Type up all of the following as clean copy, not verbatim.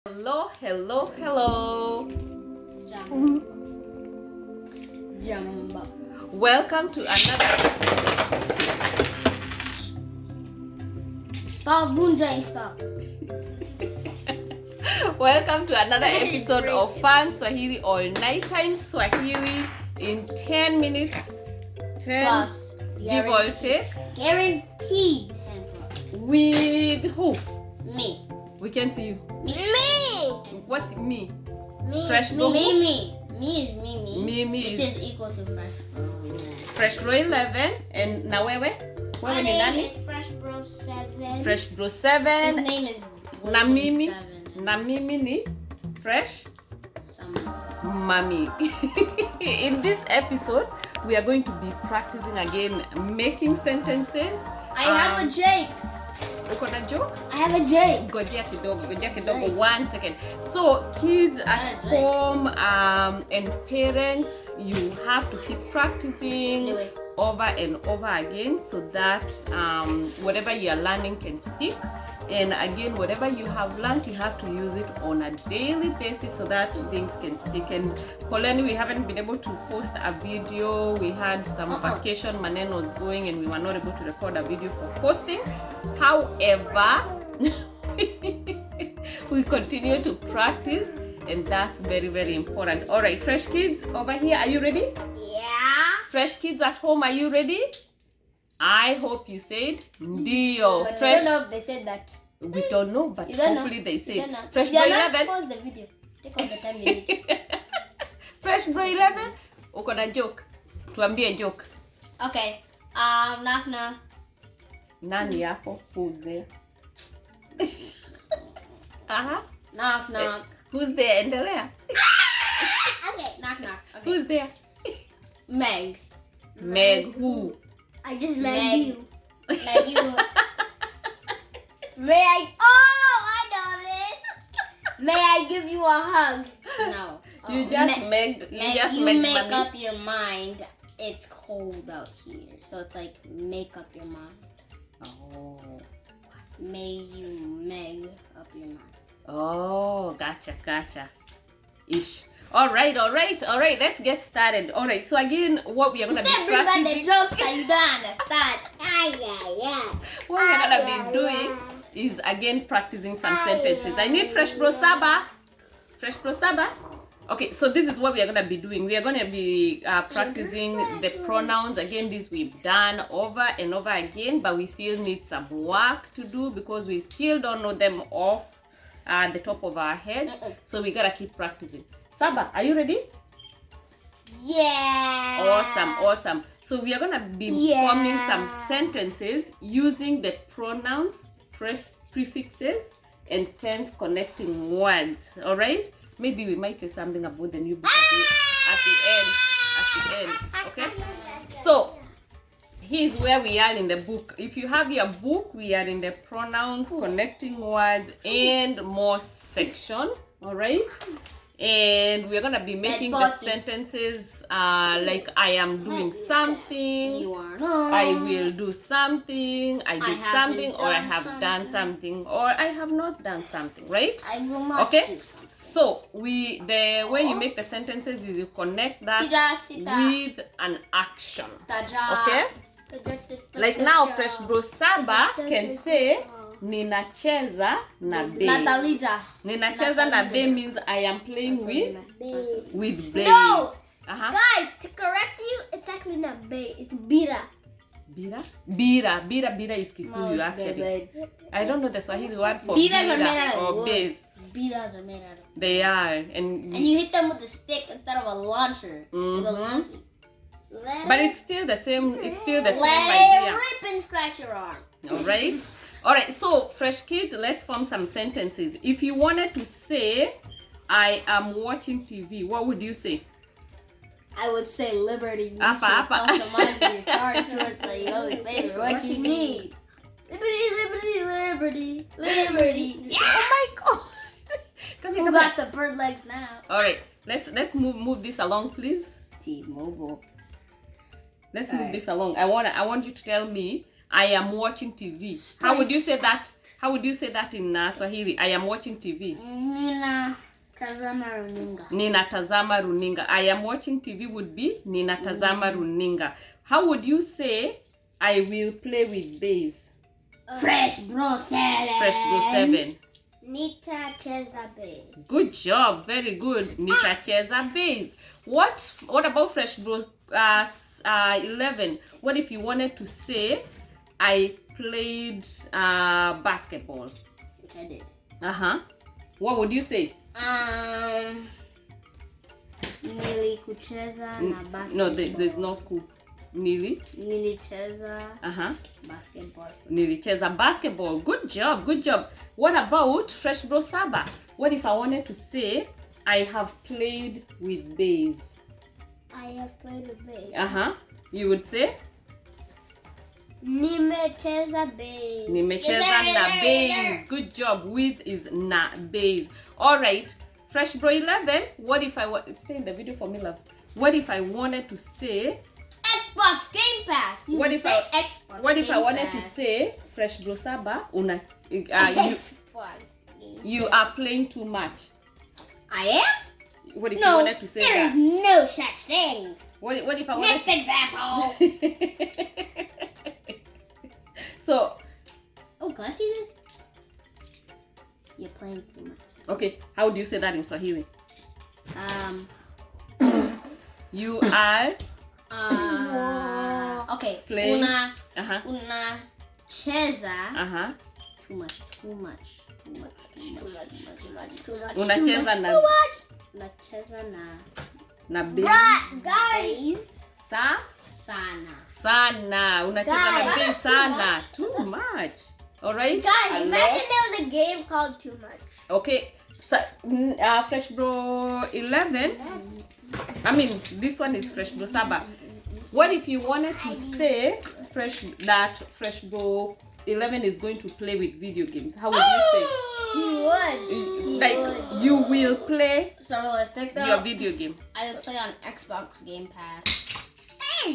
Hello, hello, hello. Jumbo. Welcome to another. Stop, Bunjay, stop. Welcome to another episode of Fun Swahili or Nighttime Swahili in 10 minutes. 10 Plus. give or take. Guaranteed 10 plus. With who? Me. We can see you. Me. What's me? Me. Fresh me. Bro? Me. Me is me. Mimi which is is equal to Fresh Bro. Fresh Bro 11 and na wewe? My Wewe ni name nani? is Fresh Bro 7. Fresh Bro 7. His name is Na William Mimi? 7. Na Mimi ni Fresh Summer. Mommy. In this episode, we are going to be practicing again making sentences. I have a Jake. Uko na joke? I have a Jake. Ngojea kidogo. 1 second. So, kids at home and parents, you have to keep practicing over and over again so that whatever you are learning can stick. And again, whatever you have learned, you have to use it on a daily basis so that things can stick. And Poleni, we haven't been able to post a video. We had some vacation, Manen was going, and we were not able to record a video for posting. However, we continue to practice, and that's very, very important. All right, fresh kids over here, are you ready? Yeah. Fresh kids at home, are you ready? I hope you said Ndio. But Fresh. I don't know if they said that. We don't know, but You don't hopefully know. they You say. don't know. Fresh You're Bro not 11. pause the video. Take all the time you need. Fresh Bro 11. Uko na joke. Tuambie joke. Okay. Knock knock. Nani yako? Who's there? Aha. Knock knock. Who's there? Endelea. Okay. Knock knock. Okay. Who's there? Meg. Meg who? I just met you. Meg you. May I? Oh, I know this. May I give you a hug? No. You just make mommy. up your mind. It's cold out here, so it's like make up your mind. Oh. May you make up your mind. Oh, gotcha. Ish. All right. Let's get started. All right. So again, what we are gonna be practicing. the jokes that you don't understand. What we are gonna be doing is again practicing some sentences. I need Fresh Bro Saba. Fresh Bro Saba. Okay, so this is what we are gonna be doing. We are gonna be practicing the pronouns. Again, this we've done over and over again, but we still need some work to do because we still don't know them off the top of our head. So we gotta keep practicing. Saba, are you ready? Yeah. Awesome. So we are gonna be forming some sentences using the pronouns, prefixes, and tense connecting words. All right? Maybe we might say something about the new book at the end. Okay? So here's where we are in the book. If you have your book, we are in the pronouns, connecting words, and more section. All right? And we're gonna be making the sentences like I am doing something, You are not. I will do something, I did something, or I have done something, or I have not done something, right? I will not Okay? do something. So the way you make the sentences is you connect that with an action. Okay? Like now, Fresh Bro Saba can say ninacheza na be. Ninacheza na be means I am playing with blades. No! Guys, to correct you, it's actually not bay, it's bira. Bira is Kikuyu actually. I don't know the Swahili word for Biras are made out bira of or wood. base. Biras are made out of wood. They are, And you hit them with a stick instead of a launcher. With a monkey. But it's still the same. It's still the same Let idea. it rip and scratch your arm. All right. So fresh kids, let's form some sentences. If you wanted to say, "I am watching TV," what would you say? I would say liberty. You Apa. customize your card towards like your only favorite. What you need? Liberty. Yeah. Oh my God! Come Who here. got the bird legs now? All right. Let's move this along, please. T-Mobile. Let's move this along. I want you to tell me I am watching TV. How would you say that? How would you say that in Swahili? I am watching TV. Ninatazama runinga. Ninatazama runinga. I am watching TV would be ninatazama runinga. How would you say I will play with bass? Fresh Bro 7. Fresh Bro 7. Nitacheza bass. Good job. Very good. Nitacheza bass. What about Fresh Bro 11? What if you wanted to say I played basketball? Which I did. What would you say? Nilikucheza na basketball. No, there's no ku. Nilicheza basketball. Nilicheza basketball. Good job. Good job. What about Fresh Bro Saba? What if I wanted to say I have played with bass? I have played with bass. You would say? Nimecheza bass. Nimecheza na bass. Good job. With is na bass. All right. Fresh Bro 11. What if I stay in the video for me, love? What if I wanted to say Xbox Game Pass? What if Xbox? What if Game I wanted Pass. to say Fresh Bro Saba? You are playing too much. I am? What if you wanted to say there that? is no such thing. What if I Next wanted example. So, Oh, can I see this? You're playing too much. okay, how do you say that in Swahili? You are Okay. playing. Unacheza too much. Unacheza na Unacheza na bass. Guys. Sana. Sana. Unacheza na Guys, bass sana. Too much. All right? Guys, imagine there was a game called Too Much. Okay. So, Fresh Bro 11. I mean, this one is Fresh Bro Saba. What if you wanted to say Fresh Bro 11 is going to play with video games? How would you say? He would. You will play So realistic though. your video game. I would play on Xbox Game Pass.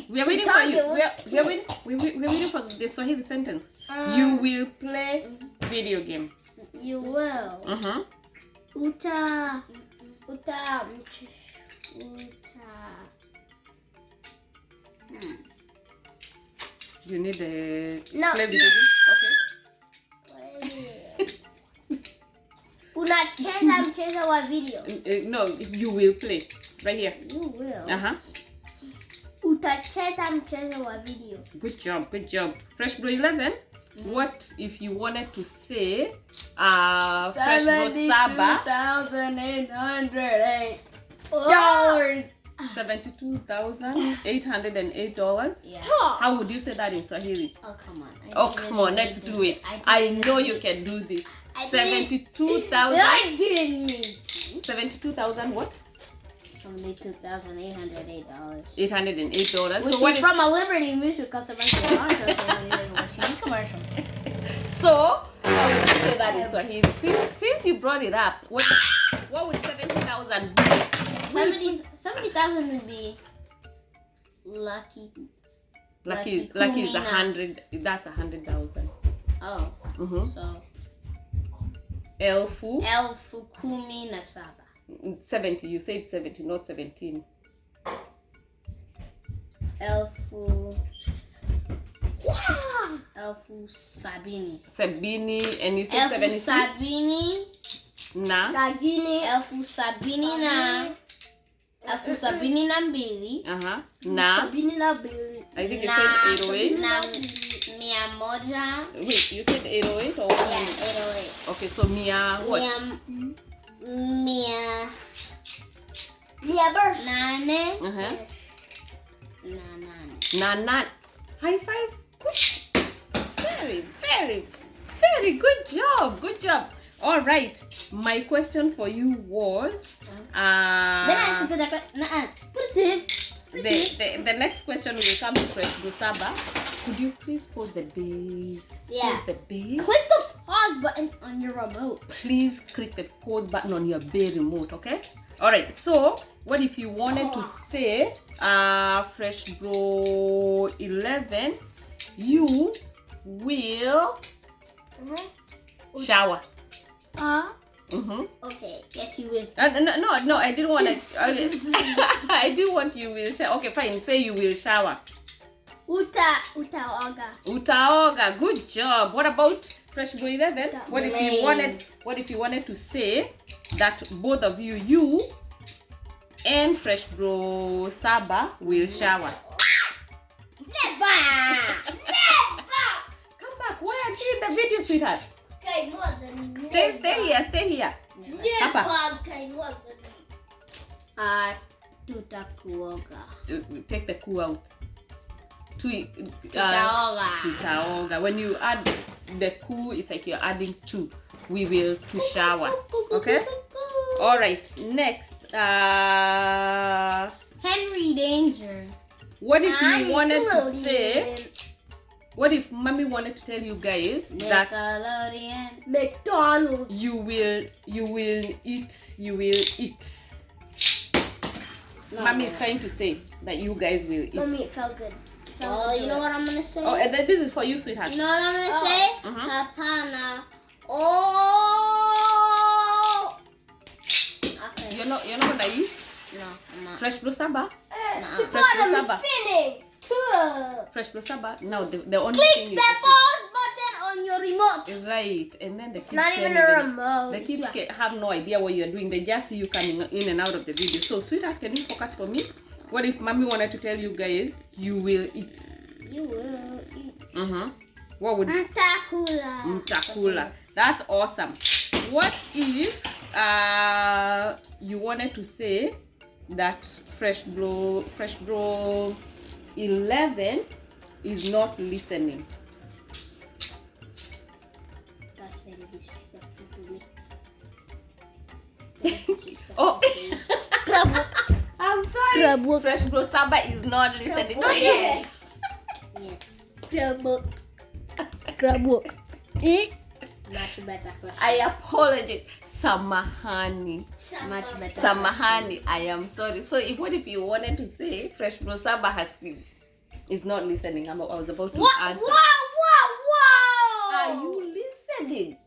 We are waiting for you. We are waiting for the Swahili sentence. You will play video game. You will. Uta. You need a No. play video game. Okay. Unacheza mchezo wa video. No, you will play right here. You will. Utacheza mchezo wa video. Good job. Good job. Fresh Bro 11. What if you wanted to say Fresh Bro Saba? $72,808. $72,808. Yeah. How would you say that in Swahili? Oh, come on. Come on, let's do it. I know you can do this. I 72,000. I didn't need 72,000 what? $72,808. $808. Which So what is from a Liberty Mutual customer commercial. So how would you say that in Swahili? Since you brought it up, what would 70,000 be? 70,000 would be lucky. Lucky is 100. That's 100,000. Oh. So Elfu kumi na saba. 70. You said 70, not 17. Elfu sabini. Sabini, and you said 70. Sabini. Na. Elfu sabini na mbili. Na. I think you said 808. Na mia moja. Wait, you said 808 or what? Yeah, 808. Okay, so mia what? Mia verse. Nane. Na. High five. Very good job. Good job. All right. My question for you was Then I have to put that. the next question will come to Fresh Bro Saba. Could you please pause the bass? Yeah. Pause the bass. Click the pause button on your remote. Please click the pause button on your bay remote, okay? All right. So, what if you wanted to say Fresh Bro 11, you will shower. Okay. Yes, you will. No, I didn't want to. I do want you will shower. Okay, fine. Say you will shower. Utaoga. Utaoga. Good job. What about Fresh Bro 11? What if you wanted to say that both of you and Fresh Bro Saba will shower? Never. Come back. Why aren't you in the video, sweetheart? Stay here. Tutakuoga. Take the ku out. Tutaoga. When you add the ku, it's like you're adding two. We will to shower. Okay? All right. Next. Henry Danger. What if you wanted to say? What if Mommy wanted to tell you guys that McDonald's. you will eat. No, Mommy is trying to say that you guys will eat. Mommy, it felt good. Well, you know what I'm gonna say? Oh, and then this is for you, sweetheart. You know what I'm gonna say? Hapana. Oh. Okay. You're not gonna eat? No, I'm not. Fresh Bro Saba? No. Fresh Bro Saba? Spinning. Fresh Bro Saba? No, the only Click thing the pause button on your remote. right, and then the kids Not even a remote. The kids have no idea what you're doing. They just see you coming in and out of the video. So, sweetheart, can you focus for me? What if Mommy wanted to tell you guys you will eat? You will eat. What would Mtakula. That's awesome. What if you wanted to say that Fresh Bro 11 is not listening? That's very disrespectful to me. Oh, I'm sorry. Fresh Bro Saba is not listening. No, Yes. Much better. I apologize. Samahani. Much better. Samahani. I am sorry. So, what if you wanted to say Fresh Bro Saba is not listening? I was about to answer. Wow! Are you listening?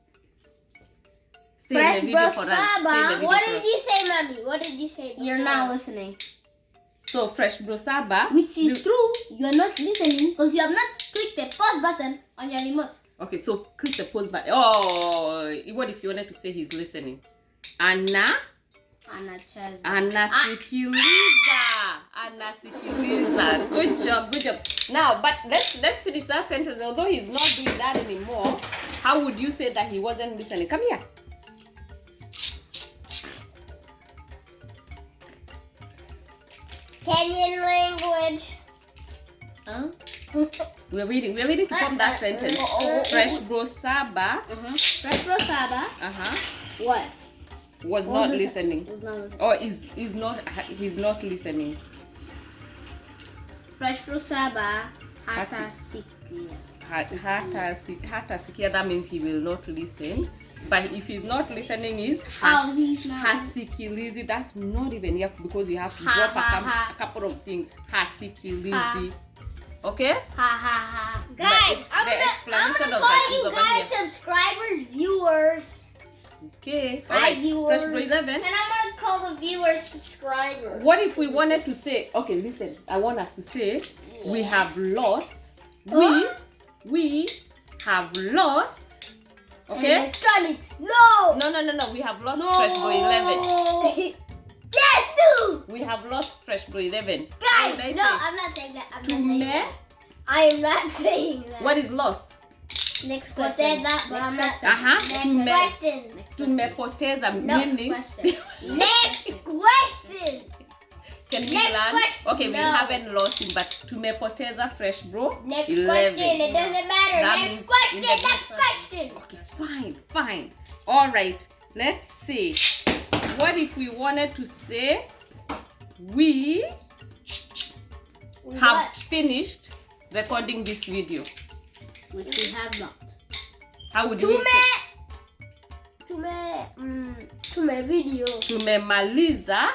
Stay Fresh in the video Bro for us. Stay in the Saba. video What for did us. you say, Mommy? What did you say? You're not listening. So, Fresh Bro Saba. Which is true. You're not listening because you have not clicked the pause button on your remote. Okay, so click the pause button. Oh, what if you wanted to say he's listening? Anasikiliza. Good job. Now, but let's finish that sentence. Although he's not doing that anymore, how would you say that he wasn't listening? Come here. Kenyan language. We're reading to form that sentence. Fresh Bro Saba. Fresh Bro Saba. What? Was not listening. Was not listening. Or he's not listening. Fresh Bro Saba. Hatasikia. Hatasikia, that means he will not listen. But if he's not listening is he's not. hasikilizi. That's not even yet because you have to drop a couple of things. Hasikilizi. Okay? Guys, I'm gonna call you guys subscribers, viewers. Okay. Hi, Alright. viewers. Fresh Bro 11. And I'm gonna call the viewers subscribers. What if we wanted to say, okay, listen, I want us to say, we have lost. We have lost. Okay? Electronics. No. No. We have lost Fresh Bro 11. Yes. We have lost Fresh Bro 11. Guys, no, I'm not saying that. I am not saying that. What is lost? Next question. But I'm not. Next question. Tumepoteza meaning. Next question. Can we Next learn? question. Okay, we No. haven't lost him, but tumepoteza Fresh Bro Next 11. question. It doesn't matter. That Next means question. in the Next question. Okay, fine. All right, let's see. What if we wanted to say we have finished recording this video? Which we have not. How would you say? Video. Tumemaliza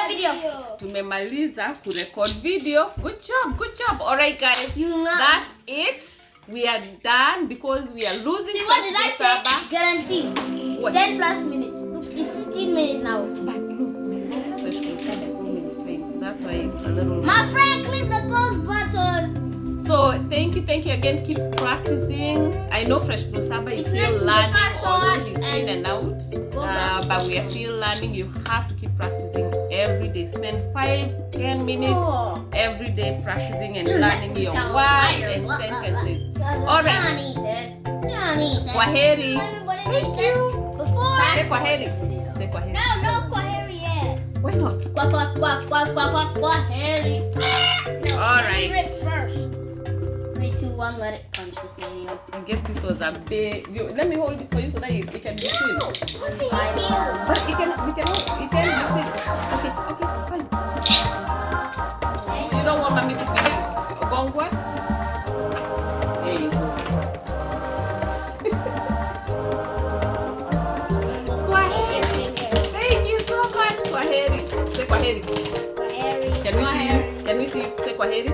video. Tumemaliza kurecord video. Good job. All right, guys. That's it. we are done because we are losing. See, what did I say? Saba. Guarantee. What? 10 plus minutes. Look, it's 15 minutes now. But look, we lost fresh Saba so many times. That's why it's a little. My friend, click the pause button. So thank you again. Keep practicing. I know Fresh Bro Saba is still learning, although he's in and out. But we are still learning. You have to keep practicing every day. Spend 5-10 minutes every day practicing and learning your words and sentences. Alright. Kwaheri. Thank you. Say kwaheri. Say kwaheri. No kwaheri yet. Why not? Kwaheri. Alright. First. 3, 2, 1, let it come. I guess this was a big. Let me hold it for you so that it can be seen. But we can be seen. Okay, fine. You don't want mommy to be gongwa? There you go. Swahili. Thank you so much, Swahili. Say Swahili. Can we see you? Say Swahili?